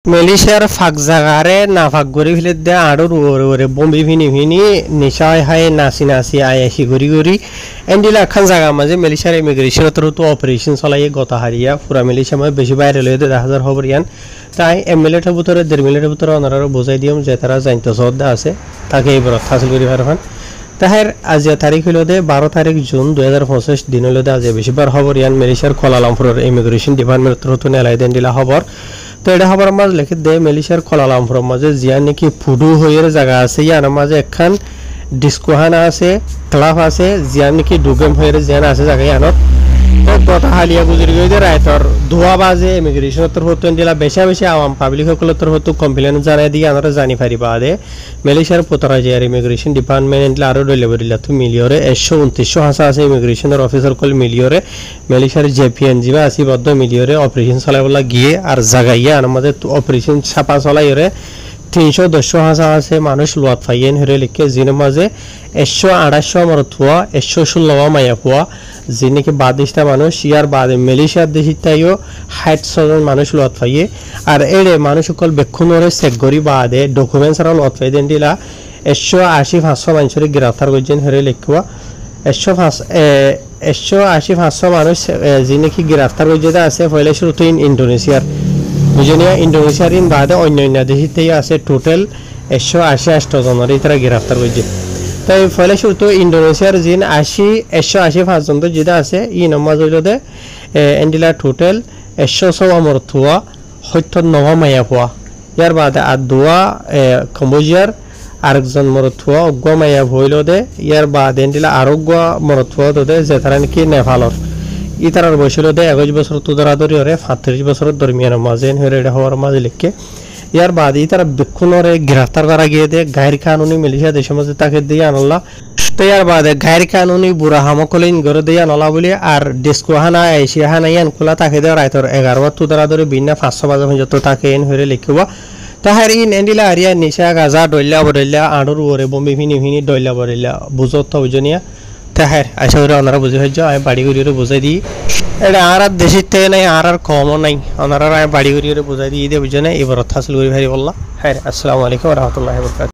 মেলিশিয়ার ফাঁক জাগারে না ফাঁক গড়ি ফেলে দে আরো ওরে বম্বি ভিনি নিশায় হায় নাচি আয়াসি ঘুরি এন্ডিলা খান জায়গা মাঝে মেলিশিয়ার ইমিগ্রেশন তো অপারেশন চলাই গত হারিয়া পুরা মেলিশিয়া মানে বেশি বাইরে লয়ে 10,000 খবর ইয়ান তাই এমএলএটার ভিতরে 1.5 মিনিটের ভিতরে ওনারা বুঝাই দিম যে তারা জানতে শ্রদ্ধা আছে তাকে এই বরত হাসিল করি পারবেন তাহের আজ তারিখ হলো দে 12 তারিখ জুন 2025 দিন হলো দে আজ বেশিবার খবর ইয়ান মেলিশিয়ার কুয়ালালামপুরের ইমিগ্রেশন ডিপার্টমেন্ট তো নেলাই দেন দিলা খবর তো এটা খবর মাঝে লিখে দে মেলিশিয়ার কুয়ালালামপুরের মাঝে জিয়া নাকি ফুডু হইয়ের জায়গা আছে ইয়ার মাঝে একখান ডিস্কোহানা আছে ক্লাব আছে জিয়া নাকি ডুগেম হইয়ের জিয়ান আছে জায়গা ইয়ানত তো গত হালিয়া গুজরি গই দে রাইতর দুয়া বাজে ইমিগ্রেশন তোর হতো দিলা বেশি আওয়াম পাবলিক সকল তোর হতো কমপ্লেন জানাই দিয়ে আমরা জানি পারিবা দে মেলিশিয়ার পোতরাজিয়ার ইমিগ্রেশন ডিপার্টমেন্ট আরো ডেলিভারিলা তো মিলিয়রে 129 হাসা আছে ইমিগ্রেশনের অফিসার কল মিলিয়রে মেলিশিয়ার জেপিএনজি বা আসি বদ্ধ মিলিয়রে অপারেশন চালাইবলা গিয়ে আর জাগাইয়া আমাদের অপারেশন ছাপা চলাইরে 310 হাসা আছে মানুষ লোয়াত ফাইয়েন হরে লিখে জিনের মাঝে 128 মরত হওয়া 116 মায়া হওয়া যিনি কি বাদিশটা মানুষ ইয়ার বাদে মেলিশিয়ার দেশিতাইও 60 মানুষ লোয়াত ফাইয়ে আর এড়ে মানুষ সকল বেক্ষণরে চেক করি বাদে ডকুমেন্টস আর লোয়াত ফাই দেন দিলা 180-500 মানুষের গ্রেফতার করছেন হরে লিখুয়া 180-500 মানুষ যিনি কি গ্রেফতার করছে আছে পয়লা শুরুতে ইন্দোনেশিয়ার বুঝনিয়া ইন্দোনেশিয়ার ইন বাদে অন্য দেশিতেই আছে টোটাল 180 জনের তারা গ্রেফতার করছে তাই পয়লা শুরুতে ইন্দোনেশিয়ার জিন 185 জন যেটা আছে ই নামাজ হইল দে এন্ডিলা টোটাল 106 মরত হওয়া 79 মায়া হওয়া ইয়ার বাদে আর দোয়া কম্বোজিয়ার আরেকজন মরত হওয়া অজ্ঞ মায়া হইল দে ইয়ার বাদে এন্ডিলা আরোগ্য মরত হওয়া দে যে তারা নাকি নেপালর ইতারার বয়স হলো দে 21 বছর তুদারাদরি হরে 35 বছরের দরমিয়ানের মাঝে হরে হওয়ার মাঝে লিখকে ইয়ার বাদ ইতারা বেক্ষণরে গ্রেফতার করা গিয়ে দে গায়ের কানুনি মেলিশিয়া দেশের মাঝে তাকে দিয়ে আনলা তো ইয়ার বাদে গায়ের কানুনি বুড়া হামকলিন গড়ে দিয়ে আনলা বলে আর ডিস্কো হানা এশিয়া হানা ইয়ান খোলা তাকে দেওয়া রাইতর 11 তুদারাদরি বিনা 500 বাজে যত তাকে এন হরে লিখব তাহার ইন এন্ডিলা আরিয়া নিশা গাজা ডইলা বড়ইলা আড়ুর ওরে বম্বি ভিনি ডইলা বড়ইলা বুঝত তো বুঝনিয়া তাহার আশা করি ওনারা বুঝে হয়েছ আমি বাড়ি ঘুরিয়ে বুঝাই দিই এটা আর দেশের থেকে নাই আর কমও নাই ওনারা বাড়ি ঘুরিয়ে বুঝাই দিয়ে বুঝে না এবার হাসিল করি ভাই বললা হ্যাঁ আসসালামু আলাইকুম রহমতুল্লাহ বরকাত